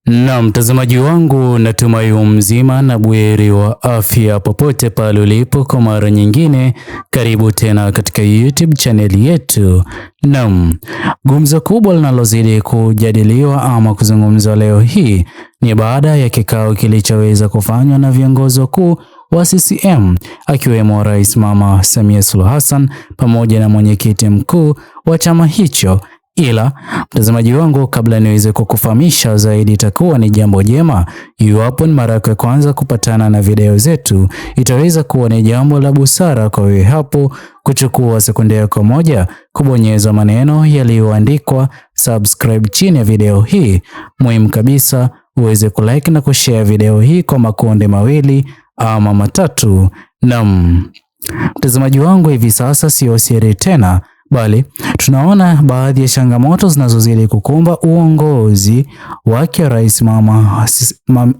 Na mtazamaji wangu, natumai mzima na buheri wa afya popote pale ulipo. Kwa mara nyingine, karibu tena katika YouTube channel yetu. Naam, gumzo kubwa linalozidi kujadiliwa ama kuzungumzwa leo hii ni baada ya kikao kilichoweza kufanywa na viongozi wakuu wa CCM akiwemo Rais Mama Samia Suluhu Hassan pamoja na mwenyekiti mkuu wa chama hicho. Ila mtazamaji wangu, kabla niweze kukufahamisha zaidi, itakuwa ni jambo jema iwapo ni mara yako ya kwanza kupatana na video zetu. Itaweza kuwa ni jambo la busara kwa wewe hapo kuchukua sekunde yako moja kubonyeza maneno yaliyoandikwa subscribe chini ya video hii. Muhimu kabisa uweze kulike na kushare video hii kwa makundi mawili ama matatu. Naam, mtazamaji wangu, hivi sasa sio siri tena, bali tunaona baadhi ya changamoto zinazozidi kukumba uongozi wake Rais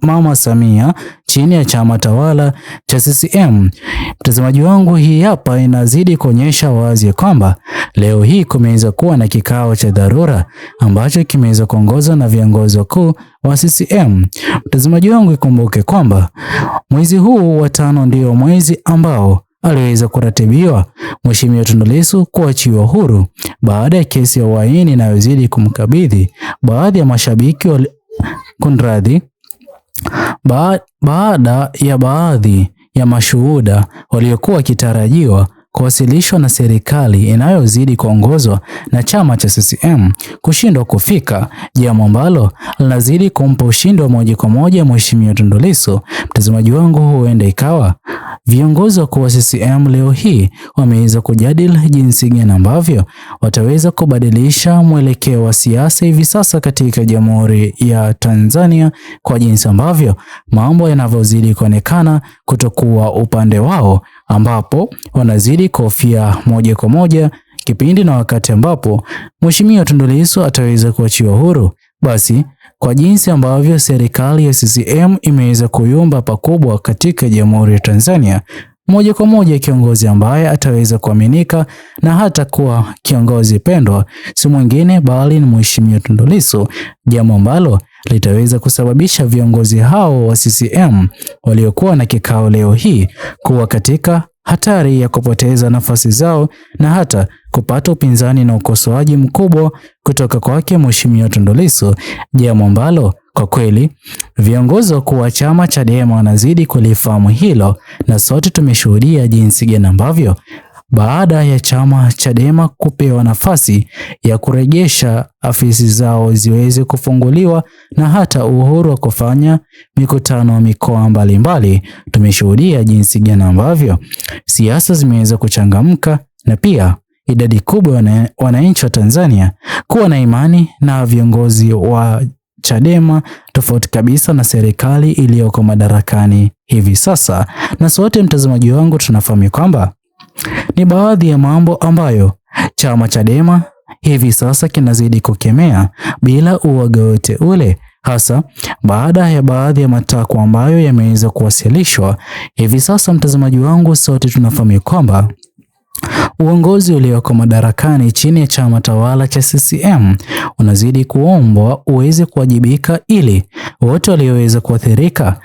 Mama Samia chini ya chama tawala cha CCM. Mtazamaji wangu, hii hapa inazidi kuonyesha wazi kwamba leo hii kumeweza kuwa na kikao cha dharura ambacho kimeweza kuongozwa na viongozi wakuu wa CCM. Mtazamaji wangu, ikumbuke kwamba mwezi huu wa 5 ndio mwezi ambao aliweza kuratibiwa Mheshimiwa Tundu Lissu kuachiwa huru baada ya kesi ya uhaini inayozidi kumkabidhi baadhi ya mashabiki baada ya baadhi ya mashuhuda waliokuwa wakitarajiwa kuwasilishwa na serikali inayozidi kuongozwa na chama cha CCM kushindwa kufika, jambo ambalo linazidi kumpa ushindi wa moja kwa moja Mheshimiwa Tundu Lissu. Mtazamaji wangu, huenda ikawa viongozi wa CCM leo hii wameweza kujadili jinsi gani ambavyo wataweza kubadilisha mwelekeo wa siasa hivi sasa katika Jamhuri ya Tanzania, kwa jinsi ambavyo mambo yanavyozidi kuonekana kutokuwa upande wao, ambapo wanazidi kofia moja kwa moja kipindi na wakati ambapo Mheshimiwa Tundu Lissu ataweza kuachiwa huru. Basi kwa jinsi ambavyo serikali ya CCM imeweza kuyumba pakubwa katika Jamhuri ya Tanzania, moja kwa moja kiongozi ambaye ataweza kuaminika na hata kuwa kiongozi pendwa si mwingine bali ni Mheshimiwa Tundu Lissu, jambo ambalo litaweza kusababisha viongozi hao wa CCM waliokuwa na kikao leo hii kuwa katika hatari ya kupoteza nafasi zao na hata kupata upinzani na ukosoaji mkubwa kutoka kwake Mheshimiwa Tundu Lissu, jambo ambalo kwa kweli viongozi wakuu wa chama Chadema wanazidi kulifahamu hilo, na sote tumeshuhudia jinsi gani ambavyo baada ya chama Chadema kupewa nafasi ya kurejesha afisi zao ziweze kufunguliwa na hata uhuru wa kufanya mikutano mikoa mbalimbali, tumeshuhudia jinsi gani ambavyo siasa zimeweza kuchangamka na pia idadi kubwa ya wananchi wa Tanzania kuwa na imani na viongozi wa Chadema, tofauti kabisa na serikali iliyoko madarakani hivi sasa. Na sote mtazamaji wangu tunafahamu kwamba ni baadhi ya mambo ambayo chama Chadema hivi sasa kinazidi kukemea bila uoga wote ule, hasa baada ya baadhi ya matakwa ambayo yameweza kuwasilishwa hivi sasa. Mtazamaji wangu, sote tunafahamu kwamba uongozi ulioko madarakani chini ya chama tawala cha CCM unazidi kuombwa uweze kuwajibika ili wote walioweza kuathirika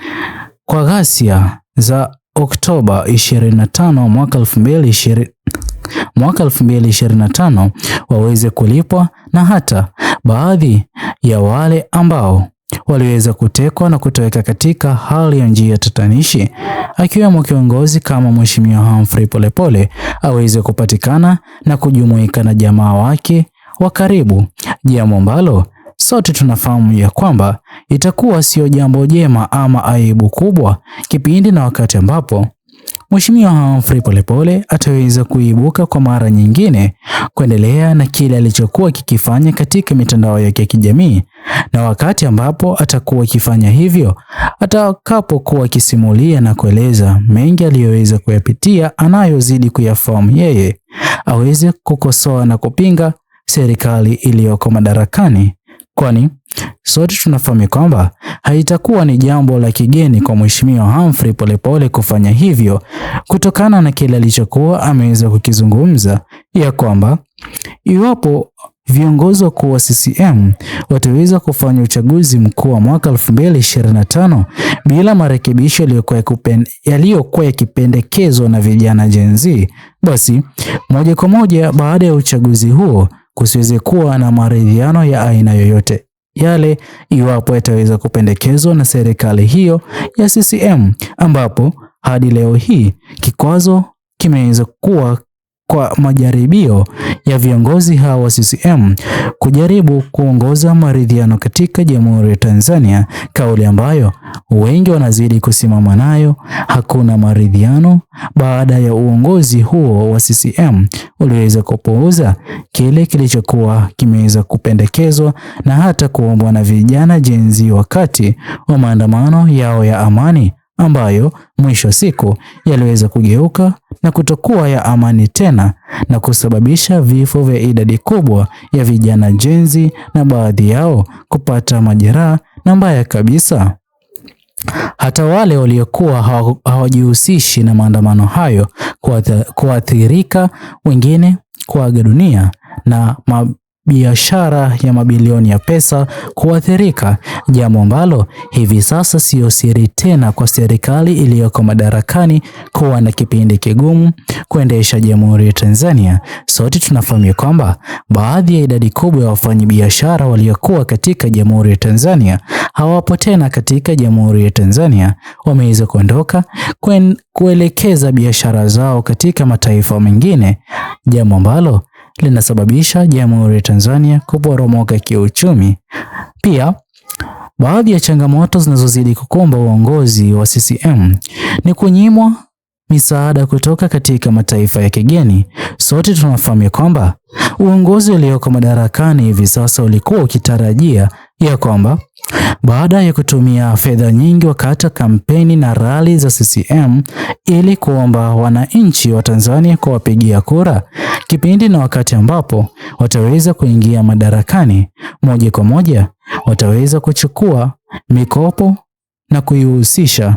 kwa ghasia za Oktoba 25 mwaka 2025 waweze kulipwa, na hata baadhi ya wale ambao waliweza kutekwa na kutoweka katika hali ya njia tatanishi, akiwemo kiongozi kama Mheshimiwa Humphrey Polepole aweze kupatikana na kujumuika na jamaa wake wa karibu, jambo ambalo sote tunafahamu ya kwamba itakuwa sio jambo jema ama aibu kubwa kipindi na wakati ambapo Mheshimiwa Humphrey Polepole ataweza kuibuka kwa mara nyingine kuendelea na kile alichokuwa kikifanya katika mitandao yake ya kijamii, na wakati ambapo atakuwa akifanya hivyo, atakapokuwa akisimulia na kueleza mengi aliyoweza kuyapitia anayozidi kuyafahamu yeye, aweze kukosoa na kupinga serikali iliyoko madarakani, kwani sote tunafahamu kwamba haitakuwa ni jambo la kigeni kwa Mheshimiwa Humphrey Polepole kufanya hivyo, kutokana na kile alichokuwa ameweza kukizungumza ya kwamba iwapo viongozi wakuu wa CCM wataweza kufanya uchaguzi mkuu wa mwaka 2025 bila marekebisho yaliyokuwa yakipendekezwa na vijana Gen Z, basi moja kwa moja baada ya uchaguzi huo kusiweze kuwa na maridhiano ya aina yoyote yale iwapo yataweza kupendekezwa na serikali hiyo ya CCM, ambapo hadi leo hii kikwazo kimeweza kuwa kwa majaribio ya viongozi hawa wa CCM kujaribu kuongoza maridhiano katika Jamhuri ya Tanzania, kauli ambayo wengi wanazidi kusimama nayo. Hakuna maridhiano baada ya uongozi huo wa CCM uliweza kupuuza kile kilichokuwa kimeweza kupendekezwa na hata kuombwa na vijana Gen Z wakati wa maandamano yao ya amani, ambayo mwisho wa siku yaliweza kugeuka na kutokuwa ya amani tena na kusababisha vifo vya idadi kubwa ya vijana Gen Z na baadhi yao kupata majeraha, na mbaya kabisa hata wale waliokuwa hawajihusishi na maandamano hayo kuathirika, wengine kuaga dunia na biashara ya mabilioni ya pesa kuathirika, jambo ambalo hivi sasa sio siri tena kwa serikali iliyoko madarakani kuwa na kipindi kigumu kuendesha Jamhuri ya Tanzania. Sote tunafahamu kwamba baadhi ya idadi kubwa ya wafanyabiashara waliokuwa katika Jamhuri ya Tanzania hawapo tena katika Jamhuri ya Tanzania, wameweza kuondoka kuelekeza biashara zao katika mataifa mengine, jambo ambalo linasababisha Jamhuri ya Tanzania kuporomoka kiuchumi. Pia baadhi ya changamoto zinazozidi kukumba uongozi wa CCM ni kunyimwa misaada kutoka katika mataifa ya kigeni. Sote tunafahamu kwamba uongozi ulioko madarakani hivi sasa ulikuwa ukitarajia ya kwamba baada ya kutumia fedha nyingi wakati wa kampeni na rali za CCM ili kuomba wananchi wa Tanzania kuwapigia kura, kipindi na wakati ambapo wataweza kuingia madarakani, moja kwa moja wataweza kuchukua mikopo na kuihusisha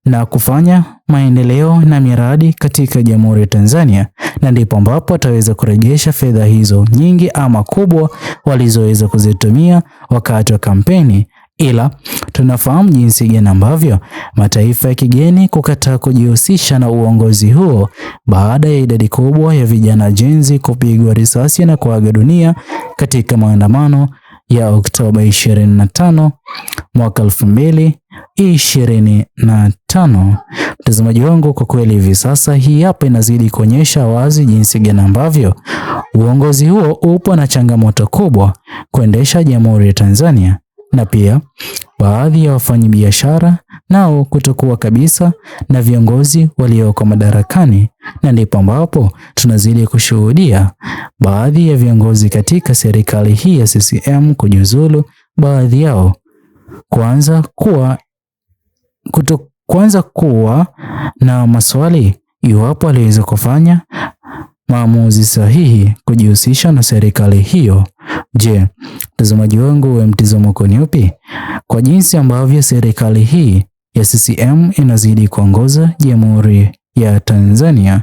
na kufanya maendeleo na miradi katika Jamhuri ya Tanzania, na ndipo ambapo wataweza kurejesha fedha hizo nyingi ama kubwa walizoweza kuzitumia wakati wa kampeni. Ila tunafahamu jinsi gani ambavyo mataifa ya kigeni kukataa kujihusisha na uongozi huo baada ya idadi kubwa ya vijana Gen Z kupigwa risasi na kuaga dunia katika maandamano ya Oktoba 25 mwaka 2025. Mtazamaji wangu, kwa kweli hivi sasa hii hapa inazidi kuonyesha wazi jinsi gani ambavyo uongozi huo upo na changamoto kubwa kuendesha Jamhuri ya Tanzania, na pia baadhi ya wafanyabiashara nao kutokuwa kabisa na viongozi walioko madarakani, na ndipo ambapo tunazidi kushuhudia baadhi ya viongozi katika serikali hii ya CCM kujiuzulu, baadhi yao kuanza kuwa na maswali iwapo aliweza kufanya maamuzi sahihi kujihusisha na serikali hiyo. Je, mtazamaji wangu, wewe mtazamo wako ni upi kwa jinsi ambavyo serikali hii ya CCM inazidi kuongoza Jamhuri ya Tanzania?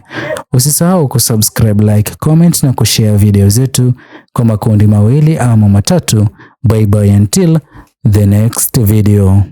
Usisahau kusubscribe, like, comment na kushare video zetu kwa makundi mawili ama matatu. Bye bye until the next video.